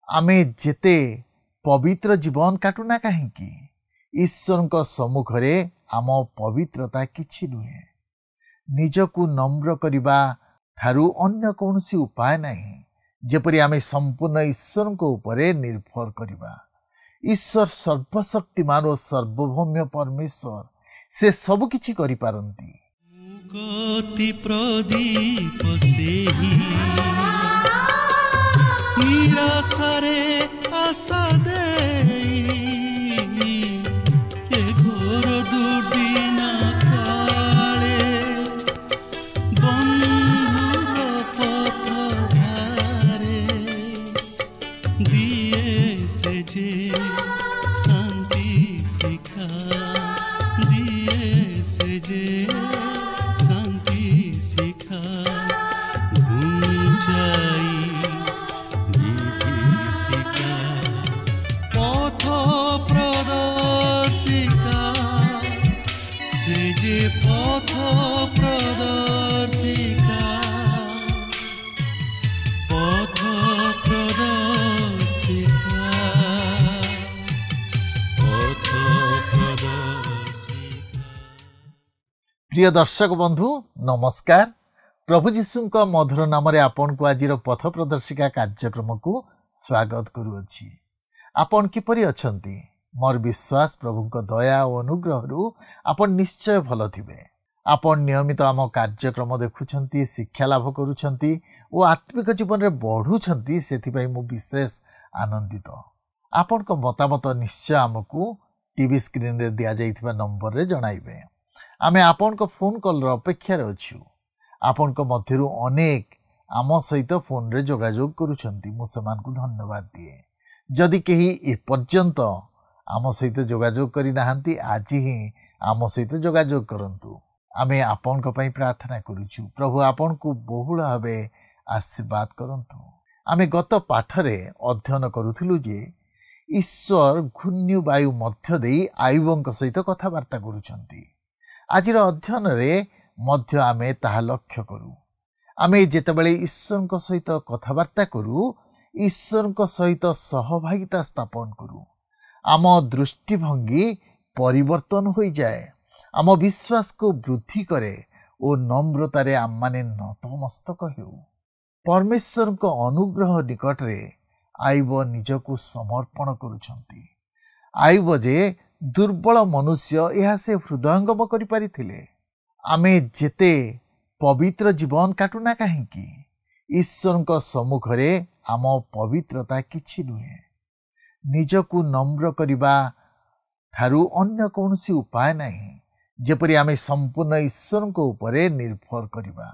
आमे जेते पवित्र जीवन काटुना कहीं ईश्वर सम्मुखरे आम पवित्रता किछि नुहे। निजकु नम्र करिबा ठारू अन्य कौनसी उपाय नहीं जेपरि आमे संपूर्ण ईश्वर को उपरे निर्भर करिबा। ईश्वर सर्वशक्तिमान और सर्वभौम्य परमेश्वर से सब किछि करि पारंती। गति प्रदीप सेही निराशरे आशा देई ए घोर दुर्दिन काले बंधुर पथ धारे दिए से जे शांति शिखा दिए से जे प्रिय दर्शक बंधु नमस्कार। प्रभु जीशु मधुर नाम आपण को आज पथ प्रदर्शिका कार्यक्रम को स्वागत करुअछि। आपण किपरि अछंती? मोर विश्वास प्रभु दया और अनुग्रह आपण निश्चय भल थिबे। आपण नियमित आम कार्यक्रम देखुछंती, शिक्षा लाभ करुछंती और आत्मिक जीवन रे बढ़ुछंती, सेथिपई मु विशेष आनंदित। आपण को मतामत निश्चय आमको टीवी स्क्रीन रे दिया जाइथिबा नंबर रे जणाइबे। आमे आपण को फोन कॉल अपेक्षा अच्छु। आपण को मध्यरु अनेक आम सहित फोन रे जोगाजोग करुछंती, मु समान को धन्यवाद दिए। जदि केही ए पर्यंत आम सहित जोगाजोग करि नाहंती, आज ही आम सहित जोगाजोग करंतु। आमे आपण को पई प्रार्थना करूछु, प्रभु आपण को बहुल भावे आशीर्वाद करंतु। आमे गत पाठरे अध्ययन करूथुलु जे ईश्वर घूर्ण्य वायु मध्य देई आयुबଙ୍କ सहित कथावार्ता करूछंती। आजिर अध्ययन रे मध्य आमे ताहा लक्ष्य करू। आमे जेतेबेले ईश्वर सहित कथावार्ता करू, ईश्वर सहित सहभागिता स्थापन करू, आम दृष्टिभंगी परिवर्तन हो जाए, आम विश्वास को वृद्धि करे और नम्रतारे आम माने नतमस्तक हेउ। परमेश्वर को अनुग्रह निकट रे आयुब निजकु समर्पण करुछंती। आयुब जे दुर्बल मनुष्य यह से हृदयंगम करि पारिथिले। आमे जेते पवित्र जीवन काटुना कहीं ईश्वर सम्मुखरे आम पवित्रता किछि नुहे। निजकु नम्र करिबा ठारू अन्य कौनसी उपाय नहीं जेपरि आमे संपूर्ण ईश्वर को उपरे निर्भर करिबा।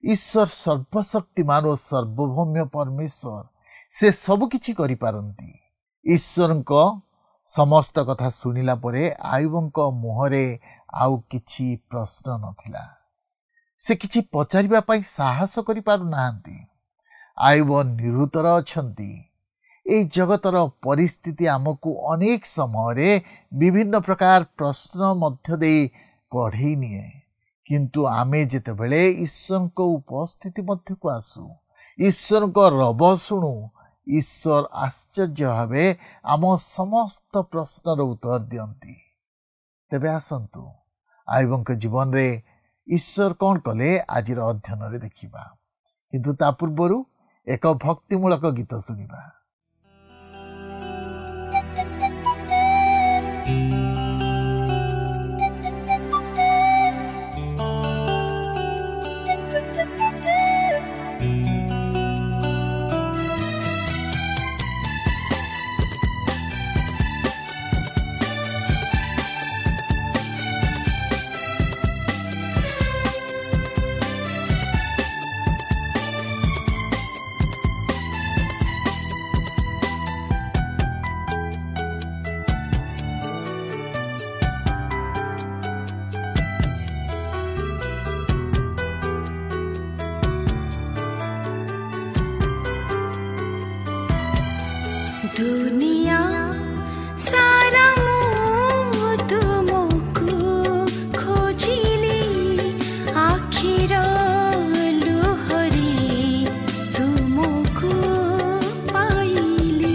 ईश्वर सर्वशक्तिमान और सर्वभौम्य परमेश्वर से सब किछि करि पारंती। ईश्वर समस्त कथा सुनिला परे आयुबଙ୍କ मुहरे आउ किछि प्रश्न नथिला। से किछि पचारिबा पई साहस करि पारु नाहंती। आयुब निरुतर अछंती। ए जगतर परिस्थिति आमको अनेक समय विभिन्न प्रकार प्रश्न मध्य दे कढ़ई निए, किंतु आमे जेतेबेले ईश्वर को उपस्थिति मध्य को आसु, ईश्वर को रब शुणु, ईश्वर आश्चर्य भावे आम समस्त प्रश्नर उत्तर दियंती। तेबे आसंतु आयुबଙ୍କ जीवन रे ईश्वर कौन कले आजिर अध्ययन रे देखिबा, किंतु ता पूर्वरु एक भक्तिमूलक गीत सुनिबा। दुनिया सारा तुमको खोजिली आखिर लुहरी तुमको पाइली।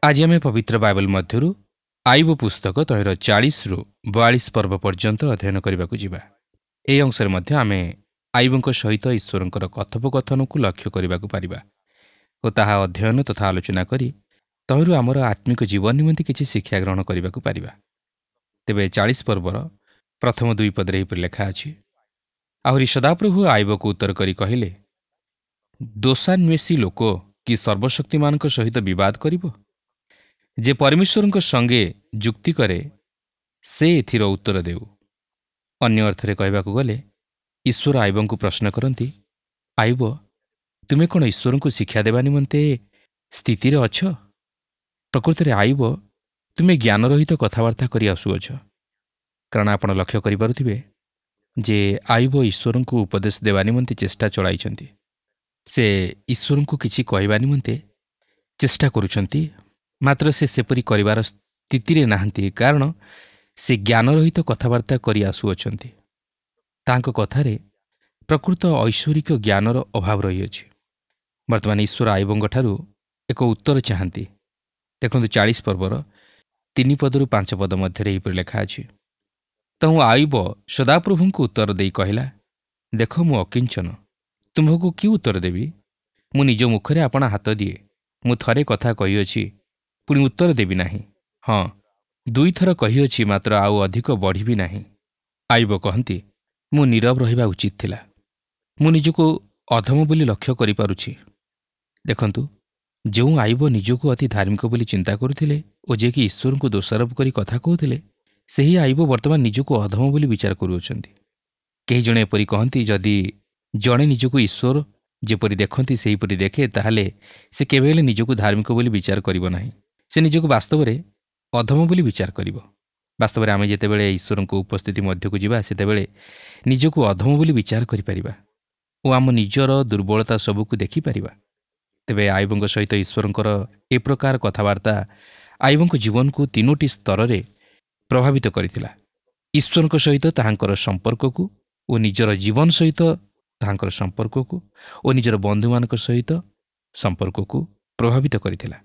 ଆଜି ଆମେ ପବିତ୍ର ବାଇବଲ ମଧ୍ୟରୁ ଆଇବ ପୁସ୍ତକ ତହିଁର 40ରୁ 42 ପର୍ବ ପର୍ଯ୍ୟନ୍ତ ଅଧ୍ୟୟନ କରିବାକୁ ଯିବା। ଏହି ଅଂଶରେ ମଧ୍ୟ ଆମେ ଆଇବଙ୍କ ସହିତ ଈଶ୍ୱରଙ୍କର କଥୋପକଥନକୁ ଲକ୍ଷ୍ୟ କରିବାକୁ ପାରିବା ଓ ତାହା ଅଧ୍ୟୟନ ତଥା ଆଲୋଚନା କରି ତହିଁରୁ ଆମର ଆତ୍ମିକ ଜୀବନ ନିମନ୍ତେ କିଛି ଶିକ୍ଷା ଗ୍ରହଣ କରିବାକୁ ପାରିବା। ତେବେ 40 ପର୍ବର ପ୍ରଥମ 2 ପଦରେ ଏହିପରି ଲେଖା ଅଛି, ଆହୁରି ସଦାପ୍ରଭୁ ଆଇବକୁ ଉତ୍ତର କରି କହିଲେ, ଦୋଷାନ୍ୱେଷୀ ଲୋକ କି ସର୍ବଶକ୍ତିମାନଙ୍କ ସହିତ ବିବାଦ କରିବ? ଯେ ପରମେଶ୍ୱରଙ୍କ ସଙ୍ଗେ ଯୁକ୍ତି କରେ ସେ ଏଥିର ଉତ୍ତର ଦେଉ। ଅନ୍ୟ ଅର୍ଥରେ କହିବାକୁ ଗଲେ ଈଶ୍ୱର ଆଇବଙ୍କୁ ପ୍ରଶ୍ନ କରନ୍ତି, ଆଇବ, ତୁମେ କ'ଣ ଈଶ୍ୱରଙ୍କୁ ଶିକ୍ଷା ଦେବା ନିମନ୍ତେ ସ୍ଥିତିରେ ଅଛ? ପ୍ରକୃତରେ ଆଇବ, ତୁମେ ଜ୍ଞାନରହିତ କଥାବାର୍ତ୍ତା କରି ଆସୁଅଛ। କାରଣ ଆପଣ ଲକ୍ଷ୍ୟ କରିପାରୁଥିବେ ଯେ ଆଇବ ଈଶ୍ୱରଙ୍କୁ ଉପଦେଶ ଦେବା ନିମନ୍ତେ ଚେଷ୍ଟା ଚଳାଇଛନ୍ତି। ସେ ଈଶ୍ୱରଙ୍କୁ କିଛି କହିବା ନିମନ୍ତେ ଚେଷ୍ଟା କରୁଛନ୍ତି, ମାତ୍ର ସେ ସେପରି କରିବାର ସ୍ଥିତିରେ ନାହାନ୍ତି, କାରଣ ସେ ଜ୍ଞାନରହିତ କଥାବାର୍ତ୍ତା କରି ଆସୁଅଛନ୍ତି। ତାଙ୍କ କଥାରେ ପ୍ରକୃତ ଐଶ୍ୱରିକ ଜ୍ଞାନର ଅଭାବ ରହିଅଛି। ବର୍ତ୍ତମାନ ଈଶ୍ୱର ଆଇବଙ୍କଠାରୁ ଏକ ଉତ୍ତର ଚାହାନ୍ତି। ଦେଖନ୍ତୁ 40 ପର୍ବର 3 ପଦରୁ 5 ପଦ ମଧ୍ୟରେ ଏହିପରି ଲେଖା ଅଛି, ତେଣୁ ଆଇବ ସଦାପ୍ରଭୁଙ୍କୁ ଉତ୍ତର ଦେଇ କହିଲା, ଦେଖ ମୁଁ ଅକିଞ୍ଚନ, ତୁମ୍ଭକୁ କି ଉତ୍ତର ଦେବି? ମୁଁ ନିଜ ମୁଖରେ ଆପଣା ହାତ ଦିଏ। ମୁଁ ଥରେ କଥା କହିଅଛି, ପୁଣି ଉତ୍ତର ଦେବି ନାହିଁ। ହଁ, 2 ଥର କହିଅଛି, ମାତ୍ର ଆଉ ଅଧିକ ବଢ଼ିବି ନାହିଁ। ଆଇବ କହନ୍ତି, ମୁଁ ନୀରବ ରହିବା ଉଚିତ ଥିଲା। ମୁଁ ନିଜକୁ ଅଧମ ବୋଲି ଲକ୍ଷ୍ୟ କରିପାରୁଛି। ଦେଖନ୍ତୁ, ଯେଉଁ ଆଇବ ନିଜକୁ ଅତି ଧାର୍ମିକ ବୋଲି ଚିନ୍ତା କରୁଥିଲେ ଓ ଯିଏକି ଈଶ୍ୱରଙ୍କୁ ଦୋଷାରୋପ କରି କଥା କହୁଥିଲେ, ସେହି ଆଇବ ବର୍ତ୍ତମାନ ନିଜକୁ ଅଧମ ବୋଲି ବିଚାର କରୁଅଛନ୍ତି। କେହି ଜଣେ ଏପରି କହନ୍ତି, ଯଦି ଜଣେ ନିଜକୁ ଈଶ୍ୱର ଯେପରି ଦେଖନ୍ତି ସେହିପରି ଦେଖେ, ତାହେଲେ ସେ କେବେ ହେଲେ ନିଜକୁ ଧାର୍ମିକ ବୋଲି ବିଚାର କରିବ ନାହିଁ। ସେ ନିଜକୁ ବାସ୍ତବରେ ଅଧମ ବୋଲି ବିଚାର କରିବ। ବାସ୍ତବରେ ଆମେ ଯେତେବେଳେ ଈଶ୍ୱରଙ୍କ ଉପସ୍ଥିତି ମଧ୍ୟକୁ ଯିବା, ସେତେବେଳେ ନିଜକୁ ଅଧମ ବୋଲି ବିଚାର କରିପାରିବା ଓ ଆମ ନିଜର ଦୁର୍ବଳତା ସବୁକୁ ଦେଖିପାରିବା। ତେବେ ଆଇବଙ୍କ ସହିତ ଈଶ୍ୱରଙ୍କର ଏ ପ୍ରକାର କଥାବାର୍ତ୍ତା ଆଇବଙ୍କ ଜୀବନକୁ 3ଟି ସ୍ତରରେ ପ୍ରଭାବିତ କରିଥିଲା। ଈଶ୍ୱରଙ୍କ ସହିତ ତାହାଙ୍କର ସମ୍ପର୍କକୁ ଓ ନିଜର ଜୀବନ ସହିତ ତାହାଙ୍କର ସମ୍ପର୍କକୁ ଓ ନିଜର ବନ୍ଧୁମାନଙ୍କ ସହିତ ସମ୍ପର୍କକୁ ପ୍ରଭାବିତ କରିଥିଲା।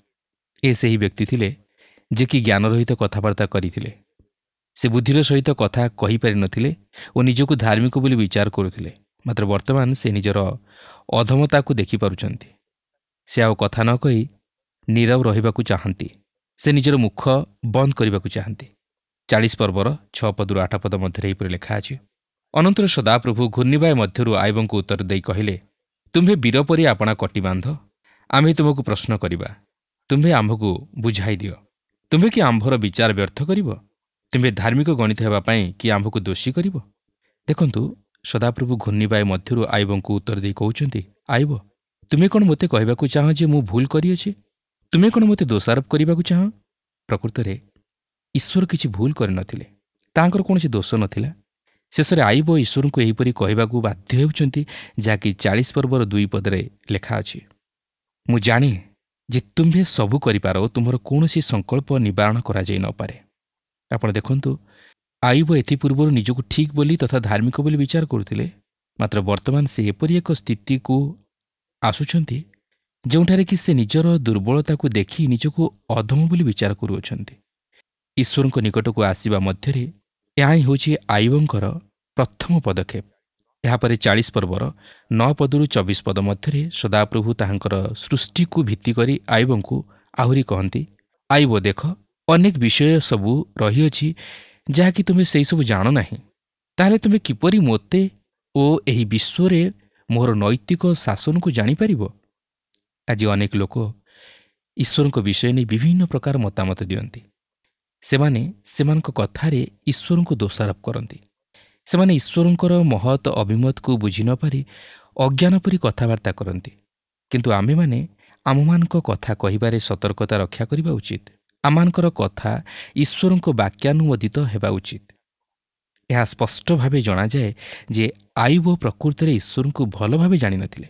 ଏ ସେହି ବ୍ୟକ୍ତି ଥିଲେ ଯେ କି ଜ୍ଞାନରହିତ କଥାବାର୍ତ୍ତା କରିଥିଲେ। ସେ ବୁଦ୍ଧିର ସହିତ କଥା କହିପାରିନଥିଲେ ଓ ନିଜକୁ ଧାର୍ମିକ ବୋଲି ବିଚାର କରୁଥିଲେ। ମାତ୍ର ବର୍ତ୍ତମାନ ସେ ନିଜର ଅଧମତାକୁ ଦେଖିପାରୁଛନ୍ତି। ସେ ଆଉ କଥା ନ କହି ନୀରବ ରହିବାକୁ ଚାହାନ୍ତି। ସେ ନିଜର ମୁଖ ବନ୍ଦ କରିବାକୁ ଚାହାନ୍ତି। 40 ପର୍ବର 6 ପଦରୁ 8 ପଦ ମଧ୍ୟରେ ଏହିପରି ଲେଖା ଅଛି, ଅନନ୍ତର ସଦାପ୍ରଭୁ ଘୂର୍ଣ୍ଣିବାୟ ମଧ୍ୟରୁ ଆଇବଙ୍କୁ ଉତ୍ତର ଦେଇ କହିଲେ, ତୁମ୍ଭେ ବୀର ପରି ଆପଣା କଟି ବାନ୍ଧ, ଆମ୍ଭେ ତୁମକୁ ପ୍ରଶ୍ନ କରିବା। ତୁମ୍ଭେ ଆମ୍ଭକୁ ବୁଝାଇ ଦିଅ। ତୁମ୍ଭେ କି ଆମ୍ଭର ବିଚାର ବ୍ୟର୍ଥ କରିବ? ତୁମ୍ଭେ ଧାର୍ମିକ ଗଣିତ ହେବା ପାଇଁ କି ଆମ୍ଭକୁ ଦୋଷୀ କରିବ? ଦେଖନ୍ତୁ, ସଦାପ୍ରଭୁ ଘୂର୍ଣ୍ଣିବାୟ ମଧ୍ୟରୁ ଆଇବଙ୍କୁ ଉତ୍ତର ଦେଇ କହୁଛନ୍ତି, ଆଇବ, ତୁମେ କ'ଣ ମୋତେ କହିବାକୁ ଚାହଁ ଯେ ମୁଁ ଭୁଲ କରିଅଛି? ତୁମେ କ'ଣ ମୋତେ ଦୋଷାରୋପ କରିବାକୁ ଚାହଁ? ପ୍ରକୃତରେ ଈଶ୍ୱର କିଛି ଭୁଲ କରିନଥିଲେ। ତାଙ୍କର କୌଣସି ଦୋଷ ନଥିଲା। ଶେଷରେ ଆଇବ ଈଶ୍ୱରଙ୍କୁ ଏହିପରି କହିବାକୁ ବାଧ୍ୟ ହେଉଛନ୍ତି, ଯାହାକି 40 ପର୍ବର 2 ପଦରେ ଲେଖା ଅଛି, ମୁଁ ଜାଣେ ଯେ ତୁମ୍ଭେ ସବୁ କରିପାର ଓ ତୁମ୍ଭର କୌଣସି ସଂକଳ୍ପ ନିବାରଣ କରାଯାଇ ନପାରେ। ଆପଣ ଦେଖନ୍ତୁ, ଆଇବ ଏଥିପୂର୍ବରୁ ନିଜକୁ ଠିକ୍ ବୋଲି ତଥା ଧାର୍ମିକ ବୋଲି ବିଚାର କରୁଥିଲେ, ମାତ୍ର ବର୍ତ୍ତମାନ ସେ ଏପରି ଏକ ସ୍ଥିତିକୁ ଆସୁଛନ୍ତି ଯେଉଁଠାରେ କି ସେ ନିଜର ଦୁର୍ବଳତାକୁ ଦେଖି ନିଜକୁ ଅଧମ ବୋଲି ବିଚାର କରୁଅଛନ୍ତି। ଈଶ୍ୱରଙ୍କ ନିକଟକୁ ଆସିବା ମଧ୍ୟରେ ଏହା ହିଁ ହେଉଛି ଆଇବଙ୍କର ପ୍ରଥମ ପଦକ୍ଷେପ। ଏହାପରେ 40 ପର୍ବର 9 ପଦରୁ 24 ପଦ ମଧ୍ୟରେ ସଦାପ୍ରଭୁ ତାହାଙ୍କର ସୃଷ୍ଟିକୁ ଭିତ୍ତି କରି ଆଇବଙ୍କୁ ଆହୁରି କହନ୍ତି, ଆଇବ, ଦେଖ, ଅନେକ ବିଷୟ ସବୁ ରହିଅଛି ଯାହାକି ତୁମେ ସେହିସବୁ ଜାଣ ନାହିଁ। ତାହେଲେ ତୁମେ କିପରି ମୋତେ ଓ ଏହି ବିଶ୍ୱରେ ମୋହର ନୈତିକ ଶାସନକୁ ଜାଣିପାରିବ? ଆଜି ଅନେକ ଲୋକ ଈଶ୍ୱରଙ୍କ ବିଷୟ ନେଇ ବିଭିନ୍ନ ପ୍ରକାର ମତାମତ ଦିଅନ୍ତି। ସେମାନେ ସେମାନଙ୍କ କଥାରେ ଈଶ୍ୱରଙ୍କୁ ଦୋଷାରୋପ କରନ୍ତି। ସେମାନେ ଈଶ୍ୱରଙ୍କର ମହତ୍ ଅଭିମତକୁ ବୁଝି ନପାରି ଅଜ୍ଞାନ ପରି କଥାବାର୍ତ୍ତା କରନ୍ତି। କିନ୍ତୁ ଆମେମାନେ ଆମମାନଙ୍କ କଥା କହିବାରେ ସତର୍କତା ରକ୍ଷା କରିବା ଉଚିତ। ଆମମାନଙ୍କର କଥା ଈଶ୍ୱରଙ୍କ ବାକ୍ୟାନୁମୋଦିତ ହେବା ଉଚିତ। ଏହା ସ୍ପଷ୍ଟ ଭାବେ ଜଣାଯାଏ ଯେ ଆଇବ ପ୍ରକୃତରେ ଈଶ୍ୱରଙ୍କୁ ଭଲ ଭାବେ ଜାଣିନଥିଲେ।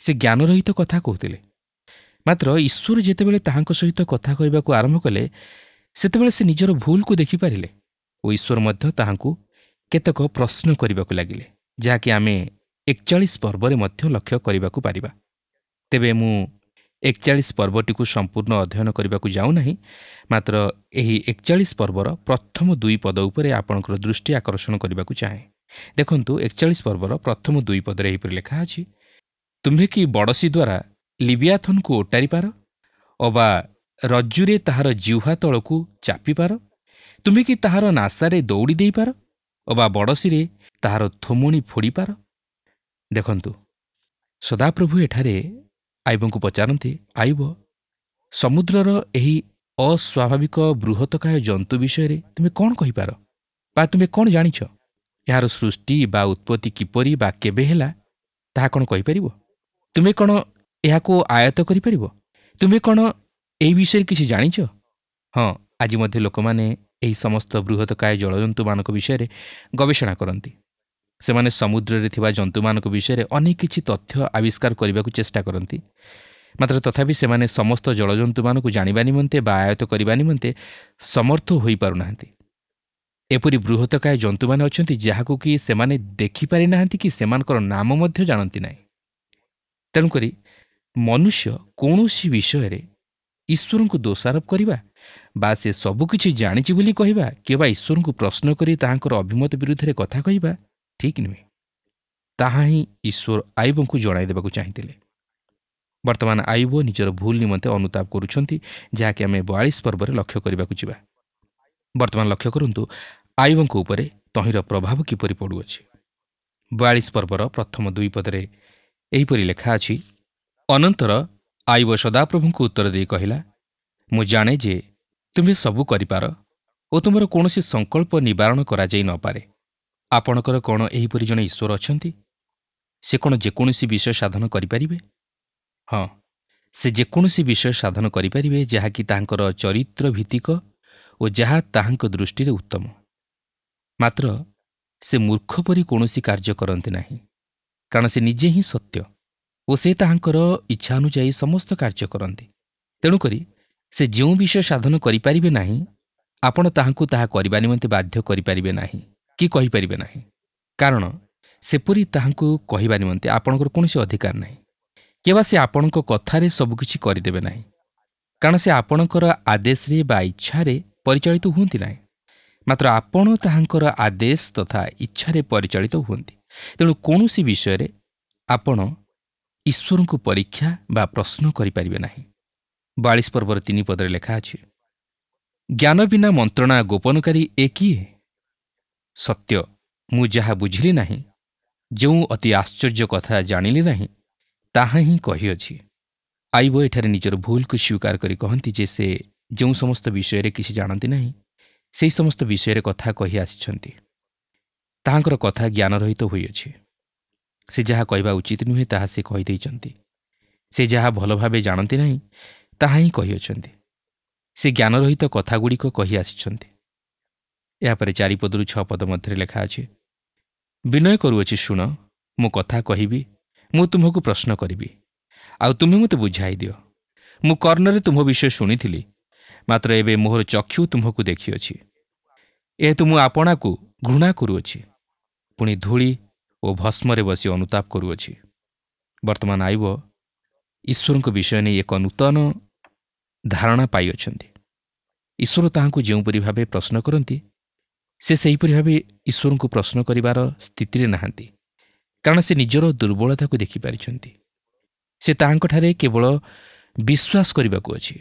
ସେ ଜ୍ଞାନରହିତ କଥା କହୁଥିଲେ। ମାତ୍ର ଈଶ୍ୱର ଯେତେବେଳେ ତାହାଙ୍କ ସହିତ କଥା କହିବାକୁ ଆରମ୍ଭ କଲେ, ସେତେବେଳେ ସେ ନିଜର ଭୁଲକୁ ଦେଖିପାରିଲେ ଓ ଈଶ୍ୱର ମଧ୍ୟ ତାହାଙ୍କୁ କେତେକ ପ୍ରଶ୍ନ କରିବାକୁ ଲାଗିଲେ, ଯାହାକି ଆମେ 41 ପର୍ବରେ ମଧ୍ୟ ଲକ୍ଷ୍ୟ କରିବାକୁ ପାରିବା। ତେବେ ମୁଁ 41 ପର୍ବଟିକୁ ସମ୍ପୂର୍ଣ୍ଣ ଅଧ୍ୟୟନ କରିବାକୁ ଯାଉନାହିଁ, ମାତ୍ର ଏହି 41 ପର୍ବର ପ୍ରଥମ 2 ପଦ ଉପରେ ଆପଣଙ୍କର ଦୃଷ୍ଟି ଆକର୍ଷଣ କରିବାକୁ ଚାହେଁ। ଦେଖନ୍ତୁ, 41 ପର୍ବର ପ୍ରଥମ 2 ପଦରେ ଏହିପରି ଲେଖା ଅଛି, ତୁମ୍ଭେ କି ବଡ଼ଶୀ ଦ୍ୱାରା ଲିବିଆଥନ୍କୁ ଓଟାରିପାର ଅବା ରଜ୍ଜୁରେ ତାହାର ଜିହ୍ୱା ତଳକୁ ଚାପିପାର? ତୁମ୍ଭେ କି ତାହାର ନାସାରେ ଦୌଡ଼ି ଦେଇପାର ଅବା ବଡ଼ଶୀରେ ତାହାର ଥୋମଣି ଫୋଡ଼ିପାର? ଦେଖନ୍ତୁ, ସଦାପ୍ରଭୁ ଏଠାରେ ଆଇବଙ୍କୁ ପଚାରନ୍ତି, ଆଇବ, ସମୁଦ୍ରର ଏହି ଅସ୍ୱାଭାବିକ ବୃହତ୍ତକାୟ ଜନ୍ତୁ ବିଷୟରେ ତୁମେ କ'ଣ କହିପାର ବା ତୁମେ କ'ଣ ଜାଣିଛ? ଏହାର ସୃଷ୍ଟି ବା ଉତ୍ପତ୍ତି କିପରି ବା କେବେ ହେଲା ତାହା କ'ଣ କହିପାରିବ? ତୁମେ କ'ଣ ଏହାକୁ ଆୟତ୍ତ କରିପାରିବ? ତୁମେ କ'ଣ ଏହି ବିଷୟରେ କିଛି ଜାଣିଛ? ହଁ, ଆଜି ମଧ୍ୟ ଲୋକମାନେ ଏହି ସମସ୍ତ ବୃହତ୍ତକାୟ ଜଳଜନ୍ତୁମାନଙ୍କ ବିଷୟରେ ଗବେଷଣା କରନ୍ତି। ସେମାନେ ସମୁଦ୍ରରେ ଥିବା ଜନ୍ତୁମାନଙ୍କ ବିଷୟରେ ଅନେକ କିଛି ତଥ୍ୟ ଆବିଷ୍କାର କରିବାକୁ ଚେଷ୍ଟା କରନ୍ତି, ମାତ୍ର ତଥାପି ସେମାନେ ସମସ୍ତ ଜଳଜନ୍ତୁମାନଙ୍କୁ ଜାଣିବା ନିମନ୍ତେ ବା ଆୟତ୍ତ କରିବା ନିମନ୍ତେ ସମର୍ଥ ହୋଇପାରୁନାହାନ୍ତି। ଏପରି ବୃହତ୍ତକାୟ ଜନ୍ତୁମାନେ ଅଛନ୍ତି ଯାହାକୁ କି ସେମାନେ ଦେଖିପାରିନାହାନ୍ତି କି ସେମାନଙ୍କର ନାମ ମଧ୍ୟ ଜାଣନ୍ତି ନାହିଁ। ତେଣୁକରି ମନୁଷ୍ୟ କୌଣସି ବିଷୟରେ ଈଶ୍ୱରଙ୍କୁ ଦୋଷାରୋପ କରିବା ବା ସେ ସବୁକିଛି ଜାଣିଛି ବୋଲି କହିବା କିମ୍ବା ଈଶ୍ୱରଙ୍କୁ ପ୍ରଶ୍ନ କରି ତାହାଙ୍କର ଅଭିମତ ବିରୁଦ୍ଧରେ କଥା କହିବା ଠିକ୍ ନୁହେଁ। ତାହା ହିଁ ଈଶ୍ୱର ଆଇବଙ୍କୁ ଜଣାଇ ଦେବାକୁ ଚାହିଁଥିଲେ। ବର୍ତ୍ତମାନ ଆଇବ ନିଜର ଭୁଲ ନିମନ୍ତେ ଅନୁତାପ କରୁଛନ୍ତି, ଯାହାକି ଆମେ 42 ପର୍ବରେ ଲକ୍ଷ୍ୟ କରିବାକୁ ଯିବା। ବର୍ତ୍ତମାନ ଲକ୍ଷ୍ୟ କରନ୍ତୁ ଆଇବଙ୍କ ଉପରେ ତହିଁର ପ୍ରଭାବ କିପରି ପଡ଼ୁଅଛି। 42 ପର୍ବର ପ୍ରଥମ 2 ପଦରେ ଏହିପରି ଲେଖା ଅଛି, ଅନନ୍ତର ଆଇବ ସଦାପ୍ରଭୁଙ୍କୁ ଉତ୍ତର ଦେଇ କହିଲା, ମୁଁ ଜାଣେ ଯେ ତୁମେ ସବୁ କରିପାର ଓ ତୁମର କୌଣସି ସଂକଳ୍ପ ନିବାରଣ କରାଯାଇ ନପାରେ। ଆପଣଙ୍କର କ'ଣ ଏହିପରି ଜଣେ ଈଶ୍ୱର ଅଛନ୍ତି? ସେ କ'ଣ ଯେକୌଣସି ବିଷୟ ସାଧନ କରିପାରିବେ? ହଁ, ସେ ଯେକୌଣସି ବିଷୟ ସାଧନ କରିପାରିବେ ଯାହାକି ତାହାଙ୍କର ଚରିତ୍ର ଭିତ୍ତିକ ଓ ଯାହା ତାହାଙ୍କ ଦୃଷ୍ଟିରେ ଉତ୍ତମ। ମାତ୍ର ସେ ମୂର୍ଖ ପରି କୌଣସି କାର୍ଯ୍ୟ କରନ୍ତି ନାହିଁ, କାରଣ ସେ ନିଜେ ହିଁ ସତ୍ୟ ଓ ସେ ତାହାଙ୍କର ଇଚ୍ଛା ଅନୁଯାୟୀ ସମସ୍ତ କାର୍ଯ୍ୟ କରନ୍ତି। ତେଣୁକରି ସେ ଯେଉଁ ବିଷୟ ସାଧନ କରିପାରିବେ ନାହିଁ, ଆପଣ ତାହାଙ୍କୁ ତାହା କରିବା ନିମନ୍ତେ ବାଧ୍ୟ କରିପାରିବେ ନାହିଁ କି କହିପାରିବେ ନାହିଁ, କାରଣ ସେପରି ତାହାଙ୍କୁ କହିବା ନିମନ୍ତେ ଆପଣଙ୍କର କୌଣସି ଅଧିକାର ନାହିଁ। କିମ୍ବା ସେ ଆପଣଙ୍କ କଥାରେ ସବୁକିଛି କରିଦେବେ ନାହିଁ, କାରଣ ସେ ଆପଣଙ୍କର ଆଦେଶରେ ବା ଇଚ୍ଛାରେ ପରିଚାଳିତ ହୁଅନ୍ତି ନାହିଁ, ମାତ୍ର ଆପଣ ତାହାଙ୍କର ଆଦେଶ ତଥା ଇଚ୍ଛାରେ ପରିଚାଳିତ ହୁଅନ୍ତି। ତେଣୁ କୌଣସି ବିଷୟରେ ଆପଣ ଈଶ୍ୱରଙ୍କୁ ପରୀକ୍ଷା ବା ପ୍ରଶ୍ନ କରିପାରିବେ ନାହିଁ। 42 ପର୍ବର 3 ପଦରେ ଲେଖା ଅଛି, ଜ୍ଞାନ ବିନା ମନ୍ତ୍ରଣା ଗୋପନକାରୀ ଏ କିଏ? ସତ୍ୟ, ମୁଁ ଯାହା ବୁଝିଲି ନାହିଁ, ଯେଉଁ ଅତି ଆଶ୍ଚର୍ଯ୍ୟ କଥା ଜାଣିଲି ନାହିଁ, ତାହା ହିଁ କହିଅଛି। ଆଇବ ଏଠାରେ ନିଜର ଭୁଲକୁ ସ୍ୱୀକାର କରି କହନ୍ତି ଯେ ସେ ଯେଉଁ ସମସ୍ତ ବିଷୟରେ କିଛି ଜାଣନ୍ତି ନାହିଁ, ସେହି ସମସ୍ତ ବିଷୟରେ କଥା କହି ଆସିଛନ୍ତି। ତାହାଙ୍କର କଥା ଜ୍ଞାନରହିତ ହୋଇଅଛି। ସେ ଯାହା କହିବା ଉଚିତ ନୁହେଁ ତାହା ସେ କହିଦେଇଛନ୍ତି। ସେ ଯାହା ଭଲ ଭାବେ ଜାଣନ୍ତି ନାହିଁ ତାହା ହିଁ କହିଅଛନ୍ତି। ସେ ଜ୍ଞାନରହିତ କଥାଗୁଡ଼ିକ କହି ଆସିଛନ୍ତି। ଏହାପରେ 4 ପଦରୁ 6 ପଦ ମଧ୍ୟରେ ଲେଖା ଅଛି, ବିନୟ କରୁଅଛି ଶୁଣ, ମୁଁ କଥା କହିବି, ମୁଁ ତୁମକୁ ପ୍ରଶ୍ନ କରିବି, ଆଉ ତୁମେ ମୋତେ ବୁଝାଇ ଦିଅ। ମୁଁ କର୍ଣ୍ଣରେ ତୁମ ବିଷୟ ଶୁଣିଥିଲି, ମାତ୍ର ଏବେ ମୋହର ଚକ୍ଷୁ ତୁମକୁ ଦେଖିଅଛି। ଏହେତୁ ମୁଁ ଆପଣାକୁ ଘୃଣା କରୁଅଛି, ପୁଣି ଧୂଳି ଓ ଭସ୍ମରେ ବସି ଅନୁତାପ କରୁଅଛି। ବର୍ତ୍ତମାନ ଆଇବ ଈଶ୍ୱରଙ୍କ ବିଷୟ ନେଇ ଏକ ନୂତନ ଧାରଣା ପାଇଅଛନ୍ତି। ଈଶ୍ୱର ତାହାଙ୍କୁ ଯେଉଁପରି ଭାବେ ପ୍ରଶ୍ନ କରନ୍ତି, ସେ ସେହିପରି ଭାବେ ଈଶ୍ୱରଙ୍କୁ ପ୍ରଶ୍ନ କରିବାର ସ୍ଥିତିରେ ନାହାନ୍ତି, କାରଣ ସେ ନିଜର ଦୁର୍ବଳତାକୁ ଦେଖିପାରିଛନ୍ତି। ସେ ତାହାଙ୍କଠାରେ କେବଳ ବିଶ୍ୱାସ କରିବାକୁ ଅଛି।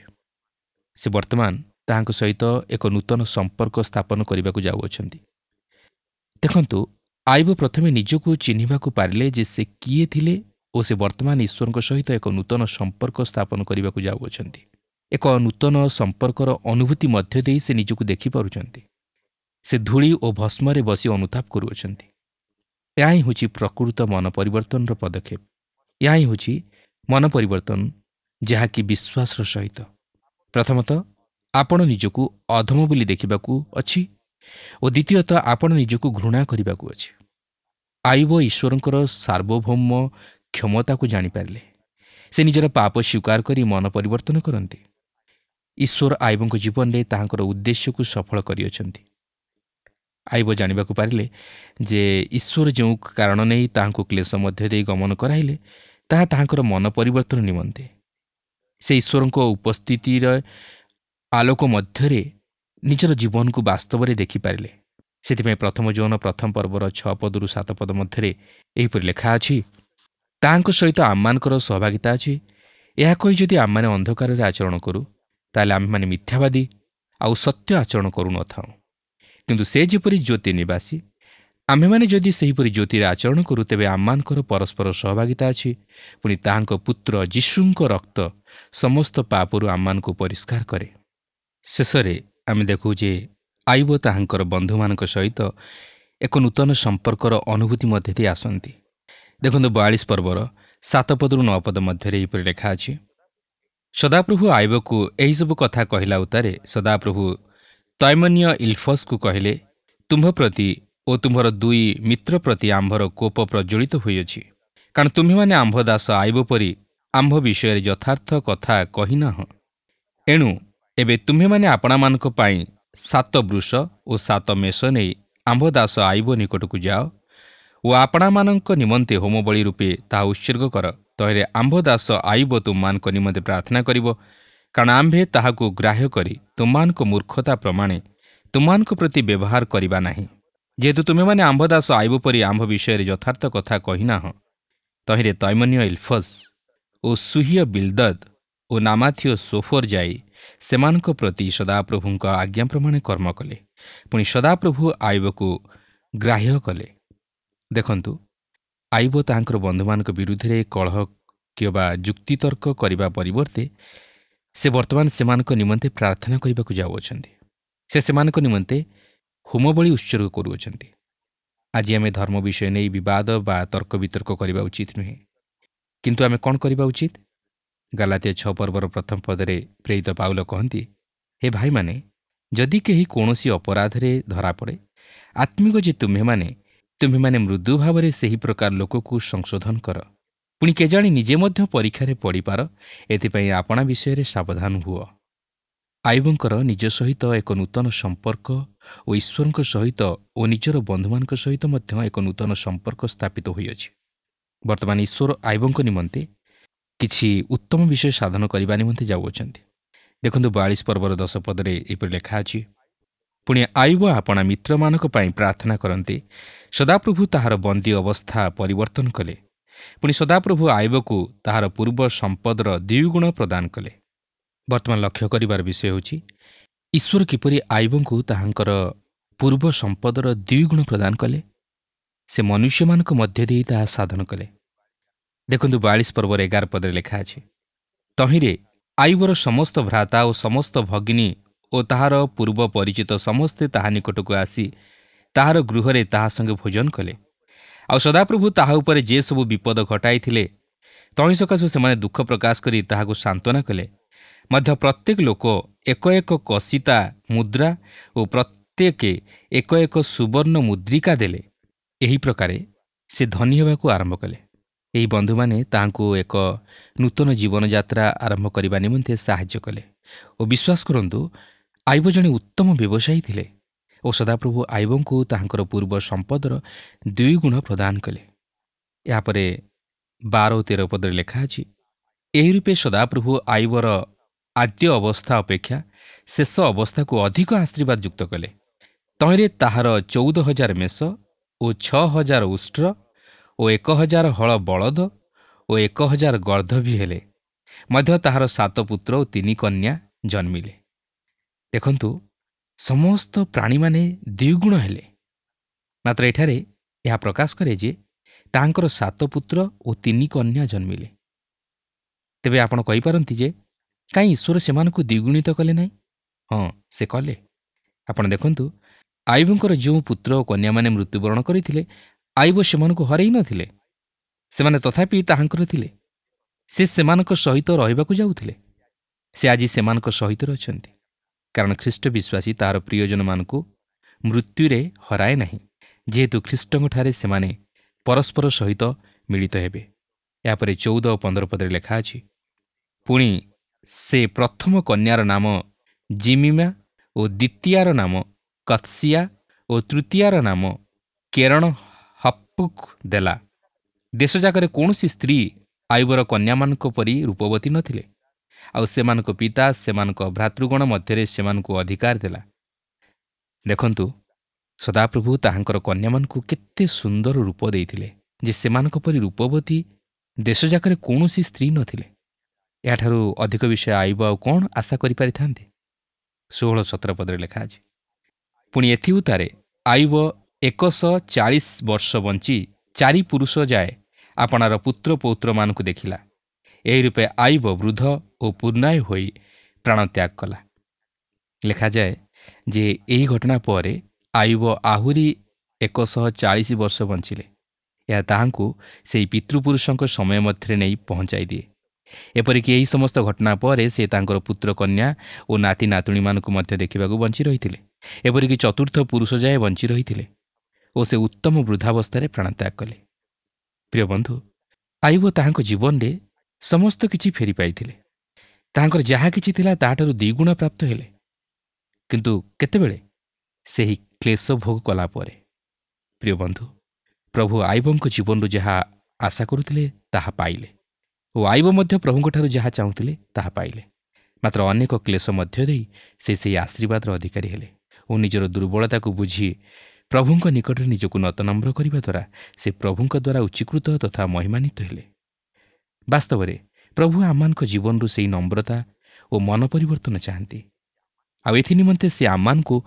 ସେ ବର୍ତ୍ତମାନ ତାହାଙ୍କ ସହିତ ଏକ ନୂତନ ସମ୍ପର୍କ ସ୍ଥାପନ କରିବାକୁ ଯାଉଅଛନ୍ତି। ଦେଖନ୍ତୁ, ଆଇବ ପ୍ରଥମେ ନିଜକୁ ଚିହ୍ନିବାକୁ ପାରିଲେ ଯେ ସେ କିଏ ଥିଲେ ଓ ସେ ବର୍ତ୍ତମାନ ଈଶ୍ୱରଙ୍କ ସହିତ ଏକ ନୂତନ ସମ୍ପର୍କ ସ୍ଥାପନ କରିବାକୁ ଯାଉଅଛନ୍ତି। ଏକ ନୂତନ ସମ୍ପର୍କର ଅନୁଭୂତି ମଧ୍ୟ ଦେଇ ସେ ନିଜକୁ ଦେଖିପାରୁଛନ୍ତି। ସେ ଧୂଳି ଓ ଭସ୍ମରେ ବସି ଅନୁତାପ କରୁଅଛନ୍ତି। ଏହା ହିଁ ହେଉଛି ପ୍ରକୃତ ମନ ପରିବର୍ତ୍ତନର ପଦକ୍ଷେପ। ଏହା ହିଁ ହେଉଛି ମନ ପରିବର୍ତ୍ତନ, ଯାହାକି ବିଶ୍ୱାସର ସହିତ। ପ୍ରଥମତଃ ଆପଣ ନିଜକୁ ଅଧମ ବୋଲି ଦେଖିବାକୁ ଅଛି ଓ ଦ୍ୱିତୀୟତଃ ଆପଣ ନିଜକୁ ଘୃଣା କରିବାକୁ ଅଛି। ଆଇବ ଈଶ୍ୱରଙ୍କର ସାର୍ବଭୌମ କ୍ଷମତାକୁ ଜାଣିପାରିଲେ। ସେ ନିଜର ପାପ ସ୍ୱୀକାର କରି ମନ ପରିବର୍ତ୍ତନ କରନ୍ତି। ଈଶ୍ୱର ଆଇବଙ୍କ ଜୀବନରେ ତାହାଙ୍କର ଉଦ୍ଦେଶ୍ୟକୁ ସଫଳ କରିଅଛନ୍ତି। ଆଇବ ଜାଣିବାକୁ ପାରିଲେ ଯେ ଈଶ୍ୱର ଯେଉଁ କାରଣ ନେଇ ତାହାଙ୍କୁ କ୍ଲେଶ ମଧ୍ୟ ଦେଇ ଗମନ କରାଇଲେ, ତାହା ତାହାଙ୍କର ମନ ପରିବର୍ତ୍ତନ ନିମନ୍ତେ। ସେ ଈଶ୍ୱରଙ୍କ ଉପସ୍ଥିତିର ଆଲୋକ ମଧ୍ୟରେ ନିଜର ଜୀବନକୁ ବାସ୍ତବରେ ଦେଖିପାରିଲେ। ସେଥିପାଇଁ ପ୍ରଥମ ଯୌନ ପ୍ରଥମ ପର୍ବର 6 ପଦରୁ 7 ପଦ ମଧ୍ୟରେ ଏହିପରି ଲେଖା ଅଛି, ତାହାଙ୍କ ସହିତ ଆମମାନଙ୍କର ସହଭାଗିତା ଅଛି। ଏହା କହି ଯଦି ଆମମାନେ ଅନ୍ଧକାରରେ ଆଚରଣ କରୁ, ତାହେଲେ ଆମେମାନେ ମିଥ୍ୟାବାଦୀ ଆଉ ସତ୍ୟ ଆଚରଣ କରୁନଥାଉ। କିନ୍ତୁ ସେ ଯେପରି ଜ୍ୟୋତି ନିବାସୀ, ଆମ୍ଭେମାନେ ଯଦି ସେହିପରି ଜ୍ୟୋତିରେ ଆଚରଣ କରୁ, ତେବେ ଆମମାନଙ୍କର ପରସ୍ପର ସହଭାଗିତା ଅଛି। ପୁଣି ତାହାଙ୍କ ପୁତ୍ର ଯୀଶୁଙ୍କ ରକ୍ତ ସମସ୍ତ ପାପରୁ ଆମମାନଙ୍କୁ ପରିଷ୍କାର କରେ। ଶେଷରେ ଆମେ ଦେଖୁ ଯେ ଆୟୁବ ତାହାଙ୍କର ବନ୍ଧୁମାନଙ୍କ ସହିତ ଏକ ନୂତନ ସମ୍ପର୍କର ଅନୁଭୂତି ମଧ୍ୟ ଦେଇ ଆସନ୍ତି। ଦେଖନ୍ତୁ 42 ପର୍ବର 7 ପଦରୁ 9 ପଦ ମଧ୍ୟରେ ଏହିପରି ଲେଖା ଅଛି, ସଦାପ୍ରଭୁ ଆୟୁବକୁ ଏହିସବୁ କଥା କହିଲା ଉତ୍ତାରେ ସଦାପ୍ରଭୁ ତୈମନୀୟ ଇଲଫସ୍କୁ କହିଲେ, ତୁମ୍ଭ ପ୍ରତି ଓ ତୁମ୍ଭର 2 ମିତ୍ର ପ୍ରତି ଆମ୍ଭର କୋପ ପ୍ରଜ୍ୱଳିତ ହୋଇଅଛି, କାରଣ ତୁମ୍ଭେମାନେ ଆମ୍ଭ ଦାସ ଆୟୁବ ପରି ଆମ୍ଭ ବିଷୟରେ ଯଥାର୍ଥ କଥା କହିନାହଁ। ଏଣୁ ଏବେ ତୁମ୍ଭେମାନେ ଆପଣାମାନଙ୍କ ପାଇଁ 7 ବୃଷ ଓ 7 ମେଷ ନେଇ ଆମ୍ଭ ଦାସ ଆୟୁବ ନିକଟକୁ ଯାଅ ଓ ଆପଣାମାନଙ୍କ ନିମନ୍ତେ ହୋମବଳି ରୂପେ ତାହା ଉତ୍ସର୍ଗ କର। ତହିଁରେ ଆମ୍ଭ ଦାସ ଆୟୁବ ତୁମମାନଙ୍କ ନିମନ୍ତେ ପ୍ରାର୍ଥନା କରିବ, କାରଣ ଆମ୍ଭେ ତାହାକୁ ଗ୍ରାହ୍ୟ କରି ତୁମମାନଙ୍କ ମୂର୍ଖତା ପ୍ରମାଣେ ତୁମମାନଙ୍କ ପ୍ରତି ବ୍ୟବହାର କରିବା ନାହିଁ। ଯେହେତୁ ତୁମେମାନେ ଆମ୍ଭ ଦାସ ଆୟୁବ ପରି ଆମ୍ଭ ବିଷୟରେ ଯଥାର୍ଥ କଥା କହିନାହଁ। ତହିଁରେ ତୈମନୀୟ ଇଲଫସ୍ ଓ ସୁହିୟ ବିଲ୍ଦଦ୍ ଓ ନାମାଥିୟ ସୋଫର ଯାଇ ସେମାନଙ୍କ ପ୍ରତି ସଦାପ୍ରଭୁଙ୍କ ଆଜ୍ଞା ପ୍ରମାଣେ କର୍ମ କଲେ। ପୁଣି ସଦାପ୍ରଭୁ ଆୟୁବକୁ ଗ୍ରାହ୍ୟ କଲେ। ଦେଖନ୍ତୁ, ଆୟୁବ ତାହାଙ୍କର ବନ୍ଧୁମାନଙ୍କ ବିରୁଦ୍ଧରେ କଳହ କିମ୍ବା ଯୁକ୍ତିତର୍କ କରିବା ପରିବର୍ତ୍ତେ ସେ ବର୍ତ୍ତମାନ ସେମାନଙ୍କ ନିମନ୍ତେ ପ୍ରାର୍ଥନା କରିବାକୁ ଯାଉଅଛନ୍ତି। ସେ ସେମାନଙ୍କ ନିମନ୍ତେ ହୋମବଳି ଉତ୍ସର୍ଗ କରୁଅଛନ୍ତି। ଆଜି ଆମେ ଧର୍ମ ବିଷୟ ନେଇ ବିବାଦ ବା ତର୍କ ବିତର୍କ କରିବା ଉଚିତ ନୁହେଁ। କିନ୍ତୁ ଆମେ କ'ଣ କରିବା ଉଚିତ? ଗାଲାତିଆ 6 ପର୍ବର ପ୍ରଥମ ପଦରେ ପ୍ରେରିତ ପାଉଲ କହନ୍ତି, ହେ ଭାଇମାନେ, ଯଦି କେହି କୌଣସି ଅପରାଧରେ ଧରାପଡ଼େ, ଆତ୍ମିକ ଯେ ତୁମ୍ଭେମାନେ ମୃଦୁ ଭାବରେ ସେହି ପ୍ରକାର ଲୋକକୁ ସଂଶୋଧନ କର। ପୁଣି କେଜାଣି ନିଜେ ମଧ୍ୟ ପରୀକ୍ଷାରେ ପଡ଼ିପାର, ଏଥିପାଇଁ ଆପଣା ବିଷୟରେ ସାବଧାନ ହୁଅ। ଆୟୁବଙ୍କର ନିଜ ସହିତ ଏକ ନୂତନ ସମ୍ପର୍କ ଓ ଈଶ୍ୱରଙ୍କ ସହିତ ଓ ନିଜର ବନ୍ଧୁମାନଙ୍କ ସହିତ ମଧ୍ୟ ଏକ ନୂତନ ସମ୍ପର୍କ ସ୍ଥାପିତ ହୋଇଅଛି। ବର୍ତ୍ତମାନ ଈଶ୍ୱର ଆୟୁବଙ୍କ ନିମନ୍ତେ କିଛି ଉତ୍ତମ ବିଷୟ ସାଧନ କରିବା ନିମନ୍ତେ ଯାଉଅଛନ୍ତି। ଦେଖନ୍ତୁ 42 ପର୍ବର 10 ପଦରେ ଏପରି ଲେଖା ଅଛି, ପୁଣି ଆୟୁବ ଆପଣା ମିତ୍ରମାନଙ୍କ ପାଇଁ ପ୍ରାର୍ଥନା କରନ୍ତି। ସଦାପ୍ରଭୁ ତାହାର ବନ୍ଦୀ ଅବସ୍ଥା ପରିବର୍ତ୍ତନ କଲେ। ପୁଣି ସଦାପ୍ରଭୁ ଆୟୁବକୁ ତାହାର ପୂର୍ବ ସମ୍ପଦର 2 ଗୁଣ ପ୍ରଦାନ କଲେ। ବର୍ତ୍ତମାନ ଲକ୍ଷ୍ୟ କରିବାର ବିଷୟ ହେଉଛି, ଈଶ୍ୱର କିପରି ଆୟୁବଙ୍କୁ ତାହାଙ୍କର ପୂର୍ବ ସମ୍ପଦର 2 ଗୁଣ ପ୍ରଦାନ କଲେ। ସେ ମନୁଷ୍ୟମାନଙ୍କ ମଧ୍ୟ ଦେଇ ତାହା ସାଧନ କଲେ। ଦେଖନ୍ତୁ 42 ପର୍ବର 11 ପଦରେ ଲେଖା ଅଛି, ତହିଁରେ ଆୟୁବର ସମସ୍ତ ଭ୍ରାତା ଓ ସମସ୍ତ ଭଗିନୀ ଓ ତାହାର ପୂର୍ବ ପରିଚିତ ସମସ୍ତେ ତାହା ନିକଟକୁ ଆସି ତାହାର ଗୃହରେ ତାହା ସଙ୍ଗେ ଭୋଜନ କଲେ। ଆଉ ସଦାପ୍ରଭୁ ତାହା ଉପରେ ଯେ ସବୁ ବିପଦ ଘଟାଇଥିଲେ, ତହିଁ ସକାଶୁ ସେମାନେ ଦୁଃଖ ପ୍ରକାଶ କରି ତାହାକୁ ସାନ୍ତ୍ୱନା କଲେ। ମଧ୍ୟ ପ୍ରତ୍ୟେକ ଲୋକ ଏକ ଏକ କସିତା ମୁଦ୍ରା ଓ ପ୍ରତ୍ୟେକ ଏକ ଏକ ସୁବର୍ଣ୍ଣ ମୁଦ୍ରିକା ଦେଲେ। ଏହି ପ୍ରକାରେ ସେ ଧନୀ ହେବାକୁ ଆରମ୍ଭ କଲେ। ଏହି ବନ୍ଧୁମାନେ ତାହାଙ୍କୁ ଏକ ନୂତନ ଜୀବନଯାତ୍ରା ଆରମ୍ଭ କରିବା ନିମନ୍ତେ ସାହାଯ୍ୟ କଲେ। ଓ ବିଶ୍ୱାସ କରନ୍ତୁ, ଆୟୁବ ଜଣେ ଉତ୍ତମ ବ୍ୟବସାୟୀ ଥିଲେ ଓ ସଦାପ୍ରଭୁ ଆୟୁବଙ୍କୁ ତାହାଙ୍କର ପୂର୍ବ ସମ୍ପଦର 2 ଗୁଣ ପ୍ରଦାନ କଲେ। ଏହାପରେ 12 ଓ 13 ପଦରେ ଲେଖା ଅଛି, ଏହି ରୂପେ ସଦାପ୍ରଭୁ ଆୟୁବର ଆଦ୍ୟ ଅବସ୍ଥା ଅପେକ୍ଷା ଶେଷ ଅବସ୍ଥାକୁ ଅଧିକ ଆଶୀର୍ବାଦ ଯୁକ୍ତ କଲେ। ତହିଁରେ ତାହାର 14,000 ମେଷ ଓ 6,000 ଉଷ୍ଟ୍ର ଓ 1,000 ହଳ ବଳଦ ଓ 1,000 ଗର୍ଦ୍ଦଭୀ ହେଲେ। ମଧ୍ୟ ତାହାର 7 ପୁତ୍ର ଓ 3 କନ୍ୟା ଜନ୍ମିଲେ। ଦେଖନ୍ତୁ, ସମସ୍ତ ପ୍ରାଣୀମାନେ 2 ଗୁଣ ହେଲେ। ମାତ୍ର ଏଠାରେ ଏହା ପ୍ରକାଶ କରେ ଯେ ତାହାଙ୍କର 7 ପୁତ୍ର ଓ 3 କନ୍ୟା ଜନ୍ମିଲେ। ତେବେ ଆପଣ କହିପାରନ୍ତି ଯେ କାହିଁ ଈଶ୍ୱର ସେମାନଙ୍କୁ ଦ୍ୱିଗୁଣିତ କଲେ ନାହିଁ? ହଁ, ସେ କଲେ। ଆପଣ ଦେଖନ୍ତୁ, ଆୟୁବଙ୍କର ଯେଉଁ ପୁତ୍ର ଓ କନ୍ୟାମାନେ ମୃତ୍ୟୁବରଣ କରିଥିଲେ, ଆୟୁବ ସେମାନଙ୍କୁ ହରାଇ ନଥିଲେ। ସେମାନେ ତଥାପି ତାହାଙ୍କର ଥିଲେ। ସେ ସେମାନଙ୍କ ସହିତ ରହିବାକୁ ଯାଉଥିଲେ। ସେ ଆଜି ସେମାନଙ୍କ ସହିତ ଅଛନ୍ତି, କାରଣ ଖ୍ରୀଷ୍ଟ ବିଶ୍ୱାସୀ ତାହାର ପ୍ରିୟଜନମାନଙ୍କୁ ମୃତ୍ୟୁରେ ହରାଏ ନାହିଁ, ଯେହେତୁ ଖ୍ରୀଷ୍ଟଙ୍କଠାରେ ସେମାନେ ପରସ୍ପର ସହିତ ମିଳିତ ହେବେ। ଏହାପରେ 14 ଓ 15 ପଦରେ ଲେଖା ଅଛି, ପୁଣି ସେ ପ୍ରଥମ କନ୍ୟାର ନାମ ଜିମିମା ଓ ଦ୍ୱିତୀୟାର ନାମ କତ୍ସିଆ ଓ ତୃତୀୟାର ନାମ କେରଣ ହପୁକ୍ ଦେଲା। ଦେଶଯାକରେ କୌଣସି ସ୍ତ୍ରୀ ଆୟୁବର କନ୍ୟାମାନଙ୍କ ପରି ରୂପବତୀ ନଥିଲେ। ଆଉ ସେମାନଙ୍କ ପିତା ସେମାନଙ୍କ ଭ୍ରାତୃଗଣ ମଧ୍ୟରେ ସେମାନଙ୍କୁ ଅଧିକାର ଦେଲା। ଦେଖନ୍ତୁ, ସଦାପ୍ରଭୁ ତାହାଙ୍କର କନ୍ୟାମାନଙ୍କୁ କେତେ ସୁନ୍ଦର ରୂପ ଦେଇଥିଲେ ଯେ ସେମାନଙ୍କ ପରି ରୂପବତୀ ଦେଶଯାକରେ କୌଣସି ସ୍ତ୍ରୀ ନଥିଲେ। ଏହାଠାରୁ ଅଧିକ ବିଷୟ ଆଇବ ଆଉ କ'ଣ ଆଶା କରିପାରିଥାନ୍ତେ? 16-17 ପଦରେ ଲେଖା ଅଛି, ପୁଣି ଏଥିଉତାରେ ଆଇବ 140 ବର୍ଷ ବଞ୍ଚି 4 ପୁରୁଷ ଯାଏ ଆପଣାର ପୁତ୍ର ପୌତ୍ରମାନଙ୍କୁ ଦେଖିଲା। ଏହି ରୂପେ ଆଇବ ବୃଦ୍ଧ ଓ ପୂର୍ଣ୍ଣାୟୁ ହୋଇ ପ୍ରାଣତ୍ୟାଗ କଲା। ଲେଖାଯାଏ ଯେ ଏହି ଘଟଣା ପରେ ଆଇବ ଆହୁରି 140 ବର୍ଷ ବଞ୍ଚିଲେ। ଏହା ତାହାଙ୍କୁ ସେହି ପିତୃପୁରୁଷଙ୍କ ସମୟ ମଧ୍ୟରେ ନେଇ ପହଞ୍ଚାଇ ଦିଏ। ଏପରିକି ଏହି ସମସ୍ତ ଘଟଣା ପରେ ସେ ତାଙ୍କର ପୁତ୍ର କନ୍ୟା ଓ ନାତି ନାତୁଣୀମାନଙ୍କୁ ମଧ୍ୟ ଦେଖିବାକୁ ବଞ୍ଚି ରହିଥିଲେ। ଏପରିକି 4ର୍ଥ ପୁରୁଷ ଯାଏ ବଞ୍ଚି ରହିଥିଲେ ଓ ସେ ଉତ୍ତମ ବୃଦ୍ଧାବସ୍ଥାରେ ପ୍ରାଣତ୍ୟାଗ କଲେ। ପ୍ରିୟ ବନ୍ଧୁ, ଆଇବ ତାହାଙ୍କ ଜୀବନରେ ସମସ୍ତ କିଛି ଫେରି ପାଇଥିଲେ। ତାହାଙ୍କର ଯାହା କିଛି ଥିଲା ତାହାଠାରୁ 2 ଗୁଣ ପ୍ରାପ୍ତ ହେଲେ। କିନ୍ତୁ କେତେବେଳେ? ସେହି କ୍ଲେଶ ଭୋଗ କଲା ପରେ। ପ୍ରିୟ ବନ୍ଧୁ, ପ୍ରଭୁ ଆଇବଙ୍କ ଜୀବନରୁ ଯାହା ଆଶା କରୁଥିଲେ ତାହା ପାଇଲେ ଓ ଆଇବ ମଧ୍ୟ ପ୍ରଭୁଙ୍କଠାରୁ ଯାହା ଚାହୁଁଥିଲେ ତାହା ପାଇଲେ। ମାତ୍ର ଅନେକ କ୍ଲେଶ ମଧ୍ୟ ଦେଇ ସେ ସେହି ଆଶୀର୍ବାଦର ଅଧିକାରୀ ହେଲେ ଓ ନିଜର ଦୁର୍ବଳତାକୁ ବୁଝି ପ୍ରଭୁଙ୍କ ନିକଟରେ ନିଜକୁ ନତନମ୍ର କରିବା ଦ୍ୱାରା ସେ ପ୍ରଭୁଙ୍କ ଦ୍ୱାରା ଉଚ୍ଚୀକୃତ ତଥା ମହିମାନ୍ୱିତ ହେଲେ। ବାସ୍ତବରେ ପ୍ରଭୁ ଆମମାନଙ୍କ ଜୀବନରୁ ସେହି ନମ୍ରତା ଓ ମନ ପରିବର୍ତ୍ତନ ଚାହାନ୍ତି। ଆଉ ଏଥି ନିମନ୍ତେ ସେ ଆମମାନଙ୍କୁ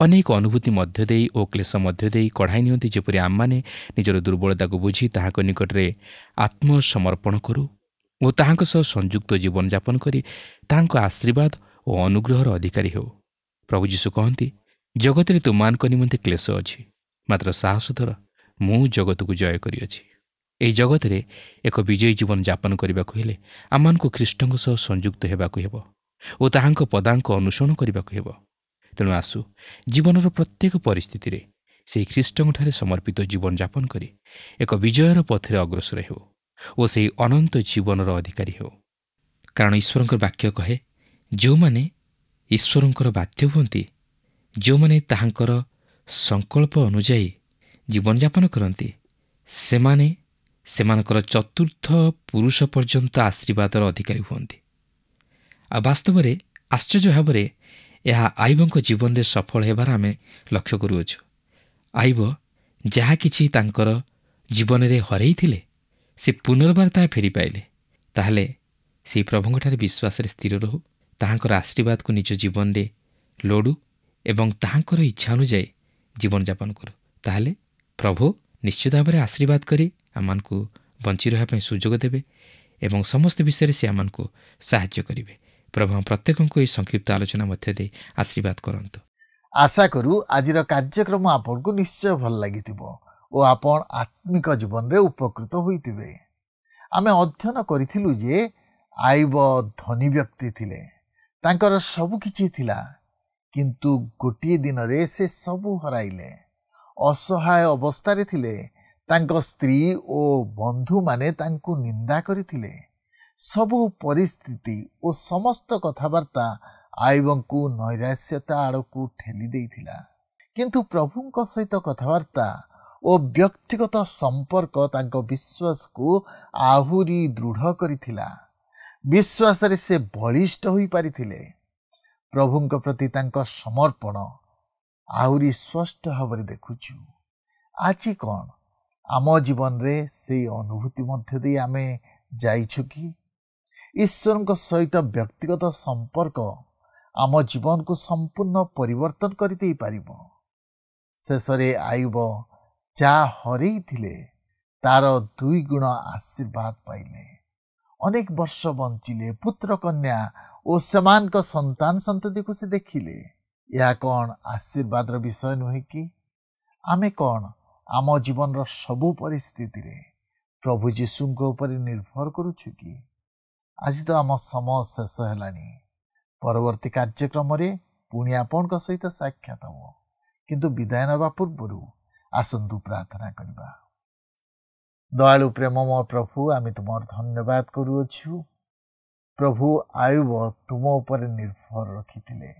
ଅନେକ ଅନୁଭୂତି ମଧ୍ୟ ଦେଇ ଓ କ୍ଲେଶ ମଧ୍ୟ ଦେଇ କଢ଼ାଇ ନିଅନ୍ତି, ଯେପରି ଆମମାନେ ନିଜର ଦୁର୍ବଳତାକୁ ବୁଝି ତାହାଙ୍କ ନିକଟରେ ଆତ୍ମସମର୍ପଣ କରୁ ଓ ତାହାଙ୍କ ସହ ସଂଯୁକ୍ତ ଜୀବନଯାପନ କରି ତାହାଙ୍କ ଆଶୀର୍ବାଦ ଓ ଅନୁଗ୍ରହର ଅଧିକାରୀ ହେଉ। ପ୍ରଭୁ ଯୀଶୁ କହନ୍ତି, ଜଗତରେ ତୁମମାନଙ୍କ ନିମନ୍ତେ କ୍ଲେଶ ଅଛି, ମାତ୍ର ସାହସ ଧର, ମୁଁ ଜଗତକୁ ଜୟ କରିଅଛି। ଏହି ଜଗତରେ ଏକ ବିଜୟୀ ଜୀବନ ଯାପନ କରିବାକୁ ହେଲେ ଆମମାନଙ୍କୁ ଖ୍ରୀଷ୍ଟଙ୍କ ସହ ସଂଯୁକ୍ତ ହେବାକୁ ହେବ ଓ ତାହାଙ୍କ ପଦାଙ୍କ ଅନୁସରଣ କରିବାକୁ ହେବ। ତେଣୁ ଆସୁ ଜୀବନର ପ୍ରତ୍ୟେକ ପରିସ୍ଥିତିରେ ସେହି ଖ୍ରୀଷ୍ଟଙ୍କଠାରେ ସମର୍ପିତ ଜୀବନଯାପନ କରି ଏକ ବିଜୟର ପଥରେ ଅଗ୍ରସର ହେଉ ଓ ସେହି ଅନନ୍ତ ଜୀବନର ଅଧିକାରୀ ହେଉ। କାରଣ ଈଶ୍ୱରଙ୍କର ବାକ୍ୟ କହେ, ଯେଉଁମାନେ ଈଶ୍ୱରଙ୍କର ବାଧ୍ୟ ହୁଅନ୍ତି, ଯେଉଁମାନେ ତାହାଙ୍କର ସଂକଳ୍ପ ଅନୁଯାୟୀ ଜୀବନଯାପନ କରନ୍ତି, ସେମାନେ ସେମାନଙ୍କର 4ର୍ଥ ପୁରୁଷ ପର୍ଯ୍ୟନ୍ତ ଆଶୀର୍ବାଦର ଅଧିକାରୀ ହୁଅନ୍ତି। ଆଉ ବାସ୍ତବରେ ଆଶ୍ଚର୍ଯ୍ୟ ଭାବରେ ଏହା ଆଇବଙ୍କ ଜୀବନରେ ସଫଳ ହେବାର ଆମେ ଲକ୍ଷ୍ୟ କରୁଅଛୁ। ଆଇବ ଯାହା କିଛି ତାଙ୍କର ଜୀବନରେ ହରାଇଥିଲେ ସେ ପୁନର୍ବାର ତାହା ଫେରି ପାଇଲେ। ତାହେଲେ ସେହି ପ୍ରଭୁଙ୍କଠାରେ ବିଶ୍ୱାସରେ ସ୍ଥିର ରହୁ, ତାହାଙ୍କର ଆଶୀର୍ବାଦକୁ ନିଜ ଜୀବନରେ ଲୋଡ଼ୁ ଏବଂ ତାହାଙ୍କର ଇଚ୍ଛା ଅନୁଯାୟୀ ଜୀବନଯାପନ କରୁ। ତାହେଲେ ପ୍ରଭୁ ନିଶ୍ଚିତ ଭାବରେ ଆଶୀର୍ବାଦ କରି ଆମମାନଙ୍କୁ ବଞ୍ଚି ରହିବା ପାଇଁ ସୁଯୋଗ ଦେବେ ଏବଂ ସମସ୍ତ ବିଷୟରେ ସେ ଆମମାନଙ୍କୁ ସାହାଯ୍ୟ କରିବେ। ପ୍ରଭୁ ପ୍ରତ୍ୟେକଙ୍କୁ ଏହି ସଂକ୍ଷିପ୍ତ ଆଲୋଚନା ମଧ୍ୟ ଦେଇ ଆଶୀର୍ବାଦ କରନ୍ତୁ। ଆଶା କରୁ ଆଜିର କାର୍ଯ୍ୟକ୍ରମ ଆପଣଙ୍କୁ ନିଶ୍ଚୟ ଭଲ ଲାଗିଥିବ ଓ ଆପଣ ଆତ୍ମିକ ଜୀବନରେ ଉପକୃତ ହୋଇଥିବେ। ଆମେ ଅଧ୍ୟୟନ କରିଥିଲୁ ଯେ ଆଇବ ଧନୀ ବ୍ୟକ୍ତି ଥିଲେ, ତାଙ୍କର ସବୁ କିଛି ଥିଲା, କିନ୍ତୁ ଗୋଟିଏ ଦିନରେ ସେ ସବୁ ହରାଇଲେ। ଅସହାୟ ଅବସ୍ଥାରେ ଥିଲେ। ତାଙ୍କ ସ୍ତ୍ରୀ ଓ ବନ୍ଧୁମାନେ ତାଙ୍କୁ ନିନ୍ଦା କରିଥିଲେ। ସବୁ ପରିସ୍ଥିତି ଓ ସମସ୍ତ କଥାବାର୍ତ୍ତା ଆଇବଙ୍କୁ ନୈରାଶ୍ୟତା ଆଡ଼କୁ ଠେଲି ଦେଇଥିଲା। କିନ୍ତୁ ପ୍ରଭୁଙ୍କ ସହିତ କଥାବାର୍ତ୍ତା ଓ ବ୍ୟକ୍ତିଗତ ସମ୍ପର୍କ ତାଙ୍କ ବିଶ୍ୱାସକୁ ଆହୁରି ଦୃଢ଼ କରିଥିଲା। ବିଶ୍ୱାସରେ ସେ ବଳିଷ୍ଠ ହୋଇପାରିଥିଲେ। ପ୍ରଭୁଙ୍କ ପ୍ରତି ତାଙ୍କ ସମର୍ପଣ ଆହୁରି ସ୍ପଷ୍ଟ ଭାବରେ ଦେଖୁଛୁ। ଆଜି କ'ଣ ଆମ ଜୀବନରେ ସେଇ ଅନୁଭୂତି ମଧ୍ୟ ଦେଇ ଆମେ ଯାଇଛୁ କି? ଈଶ୍ୱରଙ୍କ ସହିତ ବ୍ୟକ୍ତିଗତ ସମ୍ପର୍କ ଆମ ଜୀବନକୁ ସମ୍ପୂର୍ଣ୍ଣ ପରିବର୍ତ୍ତନ କରିଦେଇପାରିବ। ଶେଷରେ ଆଇବ ଯାହା ହରେଇଥିଲେ ତାର 2 ଗୁଣ ଆଶୀର୍ବାଦ ପାଇଲେ। ଅନେକ ବର୍ଷ ବଞ୍ଚିଲେ, ପୁତ୍ର କନ୍ୟା ଓ ସେମାନଙ୍କ ସନ୍ତାନ ସନ୍ତତିକୁ ସେ ଦେଖିଲେ। ଏହା କ'ଣ ଆଶୀର୍ବାଦର ବିଷୟ ନୁହେଁ କି? ଆମେ କ'ଣ ଆମ ଜୀବନର ସବୁ ପରିସ୍ଥିତିରେ ପ୍ରଭୁ ଯୀଶୁଙ୍କ ଉପରେ ନିର୍ଭର କରୁଛୁ କି? ଆଜି ତ ଆମ ସମୟ ଶେଷ ହେଲାଣି। ପରବର୍ତ୍ତୀ କାର୍ଯ୍ୟକ୍ରମରେ ପୁଣି ଆପଣଙ୍କ ସହିତ ସାକ୍ଷାତ ହେବ, କିନ୍ତୁ ବିଦାୟ ନେବା ପୂର୍ବରୁ ଆସନ୍ତୁ ପ୍ରାର୍ଥନା କରିବା। ଦୟାଳୁ ପ୍ରେମମୟ ପ୍ରଭୁ, ଆମେ ତୁମର ଧନ୍ୟବାଦ କରୁଅଛୁ। ପ୍ରଭୁ ଆୟୁବ ତୁମ ଉପରେ ନିର୍ଭର ରଖିଥିଲେ।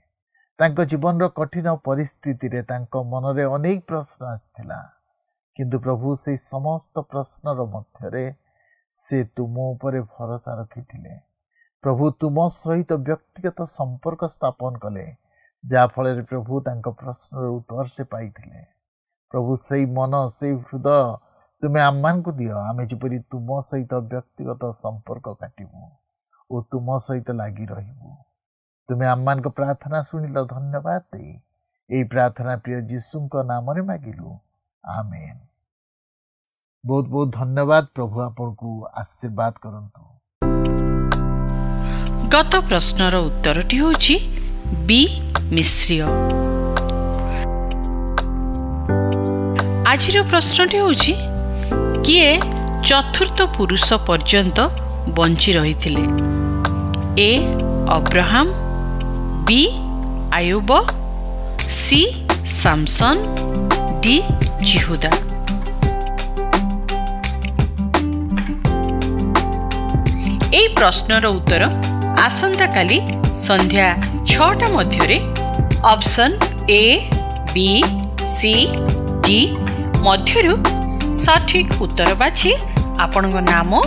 ତାଙ୍କ ଜୀବନର କଠିନ ପରିସ୍ଥିତିରେ ତାଙ୍କ ମନରେ ଅନେକ ପ୍ରଶ୍ନ ଆସିଥିଲା, କିନ୍ତୁ ପ୍ରଭୁ ସେହି ସମସ୍ତ ପ୍ରଶ୍ନର ମଧ୍ୟରେ ସେ ତୁମ ଉପରେ ଭରସା ରଖିଥିଲେ। प्रभु तुम सहित व्यक्तिगत संपर्क स्थापन कले जाफल प्रभु तांको प्रश्न उत्तर से पाइथिले। प्रभु से मन से हृदय तुम्हें आम को दियो आमे जपरी तुम सहित व्यक्तिगत संपर्क काटिबू और तुम सहित लगी रहिबू। तुम्हें आम को प्रार्थना शुणिल धन्यवाद दे यही प्रार्थना प्रिय जीशु नाम रे मागिलु आमेन। बहुत बहुत धन्यवाद। प्रभु आपन को आशीर्वाद करंतु। गत प्रश्नर उत्तरटी होची बी मिश्रिय। आजिर प्रश्नटी होची किए चतुर्थ पुरुष पर्यंत बंची रहिथिले? ए अब्राहम, बी आयुब, सी सामसन, डी जिहुदा। এই প্রশ্নর উত্তর আসন্তা কালি সন্ধ্যা 6টা মধ্যে option A B C D মধ্যরু সঠিক উত্তর বাছি আপনার নাম ও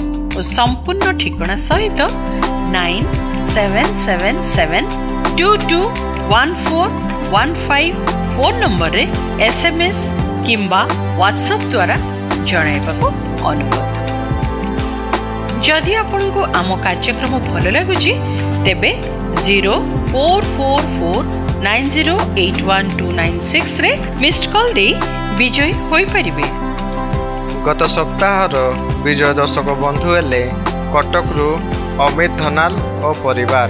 সম্পূর্ণ ঠিকনা সহিত 9777221415 ফোন নম্বরে SMS কিংবা WhatsApp দ্বারা জଣାইବାକୁ অনুরোধ। जदि आपको आम कार्यक्रम भल लगुच तेबे 044490812996 रे मिस्ड कॉल दे विजय होई परिबे। गत सप्ताहर विजय दर्शक बंधु हेले कटक रु अमित धनाल और परिवार।